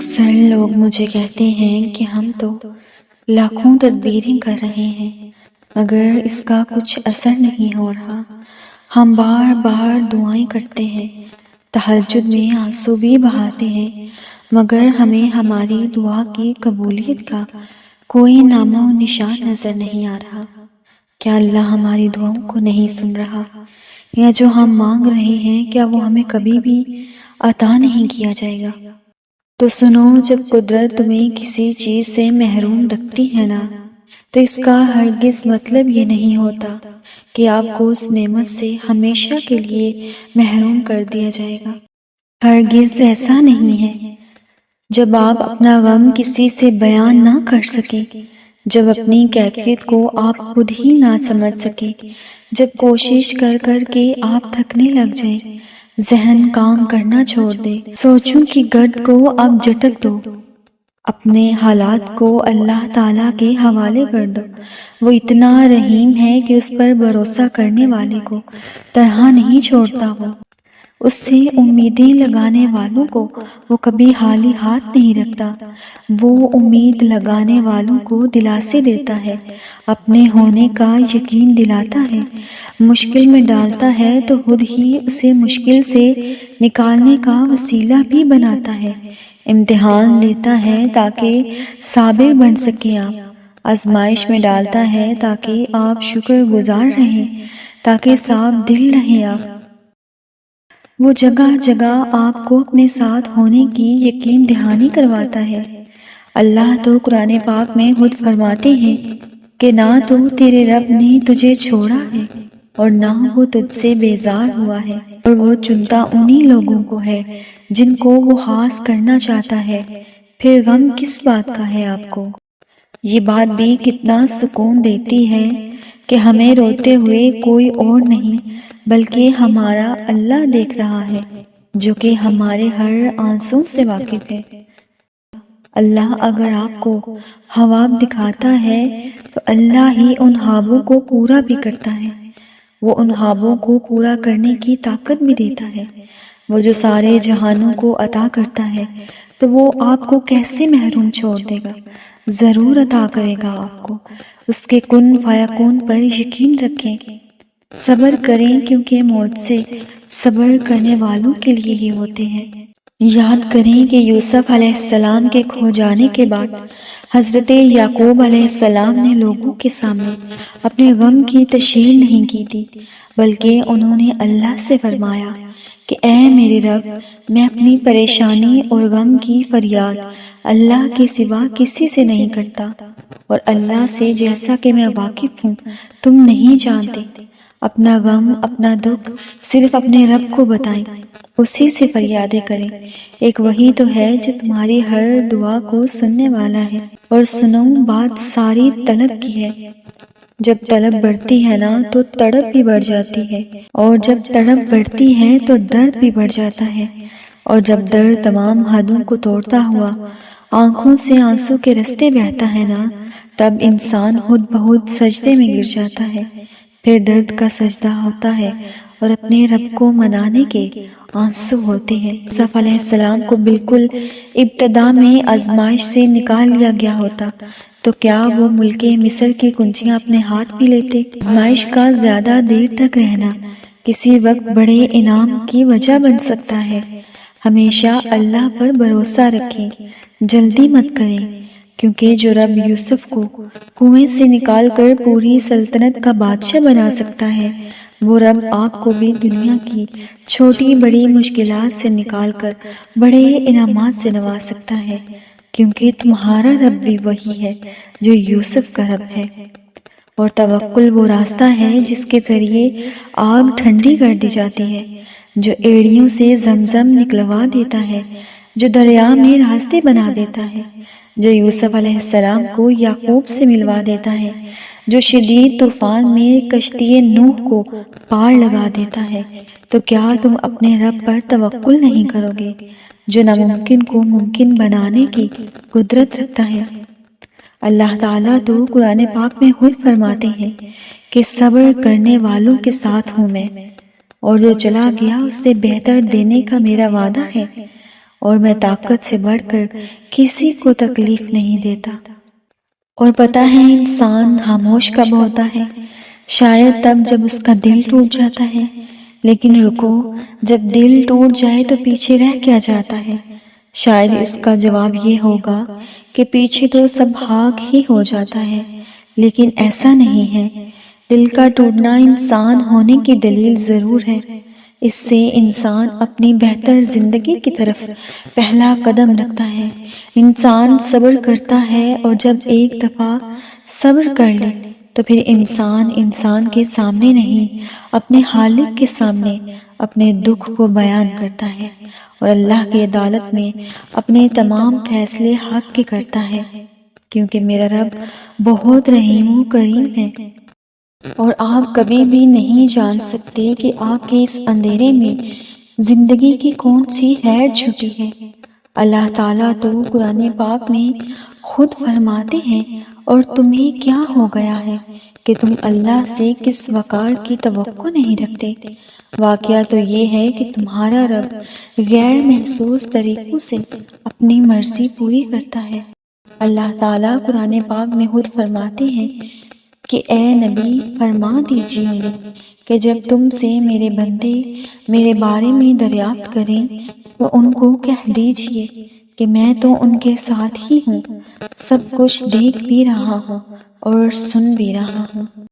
اکثر لوگ مجھے کہتے ہیں کہ ہم تو لاکھوں تدبیریں کر رہے ہیں مگر اس کا کچھ اثر نہیں ہو رہا۔ ہم بار بار دعائیں کرتے ہیں، تہجد میں آنسو بھی بہاتے ہیں، مگر ہمیں ہماری دعا کی قبولیت کا کوئی نام و نشان نظر نہیں آ رہا۔ کیا اللہ ہماری دعاؤں کو نہیں سن رہا؟ یا جو ہم مانگ رہے ہیں کیا وہ ہمیں کبھی بھی عطا نہیں کیا جائے گا؟ تو سنو، جب قدرت تمہیں کسی چیز سے محروم رکھتی ہے نا، تو اس کا ہرگز مطلب یہ نہیں ہوتا کہ آپ کو اس نعمت سے ہمیشہ کے لیے محروم کر دیا جائے گا۔ ہرگز ایسا نہیں ہے۔ جب آپ اپنا غم کسی سے بیان نہ کر سکیں، جب اپنی کیفیت کو آپ خود ہی نہ سمجھ سکیں، جب کوشش کر کر کے آپ تھکنے لگ جائیں، ذہن کام کرنا چھوڑ دے، سوچوں کی گرد کو آپ جھٹک دو، اپنے حالات کو اللہ تعالیٰ کے حوالے کر دو۔ وہ اتنا رحیم ہے کہ اس پر بھروسہ کرنے والے کو طرح نہیں چھوڑتا۔ وہ اس سے امیدیں لگانے والوں کو وہ کبھی خالی ہاتھ نہیں رکھتا۔ وہ امید لگانے والوں کو دلاسے دیتا ہے، اپنے ہونے کا یقین دلاتا ہے، مشکل میں ڈالتا ہے تو خود ہی اسے مشکل سے نکالنے کا وسیلہ بھی بناتا ہے، امتحان لیتا ہے تاکہ صابر بن سکیں آپ، آزمائش میں ڈالتا ہے تاکہ آپ شکر گزار رہیں، تاکہ صاف دل رہیں آپ۔ وہ جگہ جگہ آپ کو اپنے ساتھ ہونے کی یقین دہانی کرواتا ہے۔ اللہ تو قرآن پاک میں خود فرماتے ہیں کہ نہ تو تیرے رب نے تجھے چھوڑا ہے اور نہ وہ تجھ سے بیزار ہوا ہے، اور وہ چنتا انہی لوگوں کو ہے جن کو وہ خاص کرنا چاہتا ہے۔ پھر غم کس بات کا ہے آپ کو؟ یہ بات بھی کتنا سکون دیتی ہے کہ ہمیں روتے ہوئے کوئی اور نہیں بلکہ ہمارا اللہ دیکھ رہا ہے، جو کہ ہمارے ہر آنسوں سے واقف ہے۔ اللہ اگر آپ کو خواب دکھاتا ہے تو اللہ ہی ان خوابوں کو پورا بھی کرتا ہے۔ وہ ان خوابوں کو پورا کرنے کی طاقت بھی دیتا ہے۔ وہ جو سارے جہانوں کو عطا کرتا ہے تو وہ آپ کو کیسے محروم چھوڑ دے گا؟ ضرور عطا کرے گا آپ کو۔ اس کے کن فیکون پر یقین رکھیں، صبر کریں کیونکہ معجزے صبر کرنے والوں کے لیے ہی ہوتے ہیں۔ یاد کریں کہ یوسف علیہ السلام کے کھو جانے کے بعد حضرت یعقوب علیہ السلام نے لوگوں کے سامنے اپنے غم کی تشہیر نہیں کی تھی، بلکہ انہوں نے اللہ سے فرمایا کہ اے میرے رب، میں اپنی پریشانی اور غم کی فریاد اللہ کے سوا کسی سے نہیں کرتا، اور اللہ سے جیسا کہ میں واقف ہوں تم نہیں جانتے۔ اپنا غم، اپنا دکھ صرف اپنے رب کو بتائیں، اسی سے فریادیں کریں۔ ایک وہی تو ہے جو تمہاری ہر دعا کو سننے والا ہے۔ اور سنو، بات ساری طلب کی ہے۔ جب طلب بڑھتی ہے نا تو تڑپ بھی بڑھ جاتی ہے، اور جب تڑپ بڑھتی ہے تو درد بھی بڑھ جاتا ہے، اور جب درد تمام حدوں کو توڑتا ہوا آنکھوں سے آنسو کے رستے بہتا ہے نا، تب انسان خود بخود سجدے میں گر جاتا ہے۔ پھر درد کا سجدہ ہوتا ہے اور اپنے رب کو منانے کے آنسو ہوتے ہیں۔ یوسف علیہ السلام کو بالکل ابتدا میں آزمائش سے نکال لیا گیا ہوتا تو کیا وہ ملک مصر کی کنجیاں اپنے ہاتھ میں لیتے؟ آزمائش کا زیادہ دیر تک رہنا کسی وقت بڑے انعام کی وجہ بن سکتا ہے۔ ہمیشہ اللہ پر بھروسہ رکھیں، جلدی مت کریں، کیونکہ جو رب یوسف کو کنویں سے نکال کر پوری سلطنت کا بادشاہ بنا سکتا ہے، وہ رب آپ کو بھی دنیا کی چھوٹی بڑی مشکلات سے نکال کر بڑے انعامات سے نواز سکتا ہے، کیونکہ تمہارا رب بھی وہی ہے جو یوسف کا رب ہے۔ اور توکل وہ راستہ ہے جس کے ذریعے آگ ٹھنڈی کر دی جاتی ہے، جو ایڑیوں سے زمزم نکلوا دیتا ہے، جو دریا میں راستے بنا دیتا ہے، جو یوسف علیہ السلام کو یعقوب سے ملوا دیتا ہے، جو شدید طوفان میں کشتی نوح کو پار لگا دیتا ہے۔ تو کیا تم اپنے رب پر توکل نہیں کرو گے، جو ناممکن کو ممکن بنانے کی قدرت رکھتا ہے؟ اللہ تعالیٰ تو قرآن پاک میں خود فرماتے ہیں کہ صبر کرنے والوں کے ساتھ ہوں میں، اور جو چلا گیا اس سے بہتر دینے کا میرا وعدہ ہے، اور میں طاقت سے بڑھ کر کسی کو تکلیف نہیں دیتا۔ اور پتہ ہے انسان خاموش کب ہوتا ہے؟ شاید تب جب اس کا دل ٹوٹ جاتا ہے۔ لیکن رکو، جب دل ٹوٹ جائے تو پیچھے رہ کیا جاتا ہے؟ شاید اس کا جواب یہ ہوگا کہ پیچھے تو سب خاک ہی ہو جاتا ہے۔ لیکن ایسا نہیں ہے۔ دل کا ٹوٹنا انسان ہونے کی دلیل ضرور ہے۔ اس سے انسان اپنی بہتر زندگی کی طرف پہلا قدم رکھتا ہے۔ انسان صبر کرتا ہے، اور جب ایک دفعہ صبر کر لے تو پھر انسان کے سامنے نہیں، اپنے خالق کے سامنے اپنے دکھ کو بیان کرتا ہے، اور اللہ کی عدالت میں اپنے تمام فیصلے حق کے کرتا ہے، کیونکہ میرا رب بہت رحیم و کریم ہے۔ اور آپ کبھی بھی نہیں جان سکتے کہ آپ کے اس اندھیرے میں زندگی کی کون سی خیر چھپی ہے۔ اللہ تعالیٰ تو قرآن پاک میں خود فرماتے ہیں، اور تمہیں کیا ہو گیا ہے کہ تم اللہ سے کس وقار کی توقع نہیں رکھتے؟ واقعہ تو یہ ہے کہ تمہارا رب غیر محسوس طریقوں سے اپنی مرضی پوری کرتا ہے۔ اللہ تعالیٰ قرآن پاک میں خود فرماتے ہیں کہ اے نبی فرما دیجئے کہ جب تم سے میرے بندے میرے بارے میں دریافت کریں تو ان کو کہہ دیجئے کہ میں تو ان کے ساتھ ہی ہوں، سب کچھ دیکھ بھی رہا ہوں اور سن بھی رہا ہوں۔